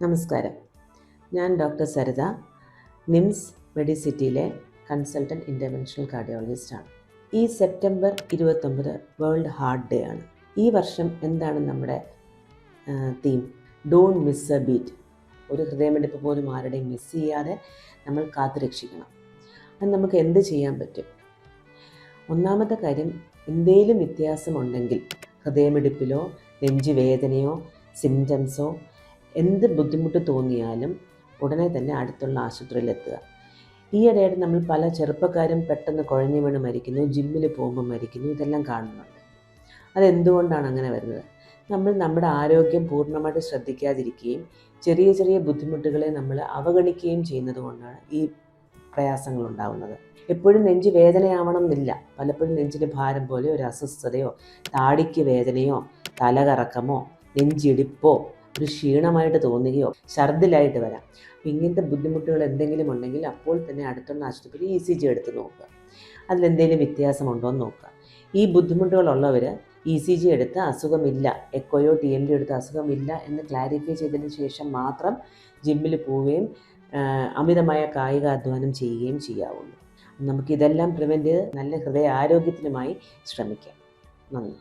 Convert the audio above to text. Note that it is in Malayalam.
നമസ്കാരം. ഞാൻ ഡോക്ടർ സരിത, നിംസ് മെഡിസിറ്റിയിലെ കൺസൾട്ടൻറ്റ് ഇൻ്റർവെൻഷണൽ കാർഡിയോളജിസ്റ്റാണ്. ഈ സെപ്റ്റംബർ 29 വേൾഡ് ഹാർട്ട് ഡേ ആണ്. ഈ വർഷം എന്താണ് നമ്മുടെ theme? Don't miss A beat. ഒരു ഹൃദയമിടിപ്പ് പോലും ആരുടെയും മിസ് ചെയ്യാതെ നമ്മൾ കാത്തുരക്ഷിക്കണം. അത് നമുക്ക് എന്ത് ചെയ്യാൻ പറ്റും? ഒന്നാമത്തെ കാര്യം, എന്തെങ്കിലും വ്യത്യാസമുണ്ടെങ്കിൽ ഹൃദയമിടിപ്പിലോ നെഞ്ചുവേദനയോ സിംറ്റംസോ എന്ത് ബുദ്ധിമുട്ട് തോന്നിയാലും ഉടനെ തന്നെ അടുത്തുള്ള ആശുപത്രിയിലെത്തുക. ഈയിടെയായിട്ട് നമ്മൾ പല ചെറുപ്പക്കാരും പെട്ടെന്ന് കുഴഞ്ഞു വീണ് മരിക്കുന്നു, ജിമ്മിൽ പോകുമ്പോൾ മരിക്കുന്നു, ഇതെല്ലാം കാണുന്നുണ്ട്. അതെന്തുകൊണ്ടാണ് അങ്ങനെ വരുന്നത്? നമ്മൾ നമ്മുടെ ആരോഗ്യം പൂർണ്ണമായിട്ട് ശ്രദ്ധിക്കാതിരിക്കുകയും ചെറിയ ചെറിയ ബുദ്ധിമുട്ടുകളെ നമ്മൾ അവഗണിക്കുകയും ചെയ്യുന്നത് കൊണ്ടാണ് ഈ പ്രയാസങ്ങൾ ഉണ്ടാകുന്നത്. എപ്പോഴും നെഞ്ച് വേദനയാവണം എന്നില്ല. പലപ്പോഴും നെഞ്ചിന് ഭാരം പോലെ ഒരു അസ്വസ്ഥതയോ താടിക്ക് വേദനയോ തലകറക്കമോ നെഞ്ചിടിപ്പോ ഒരു ക്ഷീണമായിട്ട് തോന്നുകയോ ഛർദിലായിട്ട് വരാം. ഇങ്ങനത്തെ ബുദ്ധിമുട്ടുകൾ എന്തെങ്കിലും ഉണ്ടെങ്കിൽ അപ്പോൾ തന്നെ അടുത്തുള്ള ആശുപത്രിയിൽ ECG എടുത്ത് നോക്കുക. അതിലെന്തെങ്കിലും വ്യത്യാസമുണ്ടോ എന്ന് നോക്കുക. ഈ ബുദ്ധിമുട്ടുകളുള്ളവർ ECG എടുത്ത് അസുഖമില്ല, എക്കോയോ TMD എടുത്ത് അസുഖമില്ല എന്ന് ക്ലാരിഫൈ ചെയ്തതിന് ശേഷം മാത്രം ജിമ്മിൽ പോവുകയും അമിതമായ കായികാധ്വാനം ചെയ്യുകയും ചെയ്യാവുള്ളൂ. നമുക്കിതെല്ലാം പ്രിവെൻറ്റ് ചെയ്ത് നല്ല ഹൃദയ ആരോഗ്യത്തിനുമായി ശ്രമിക്കാം. നന്ദി.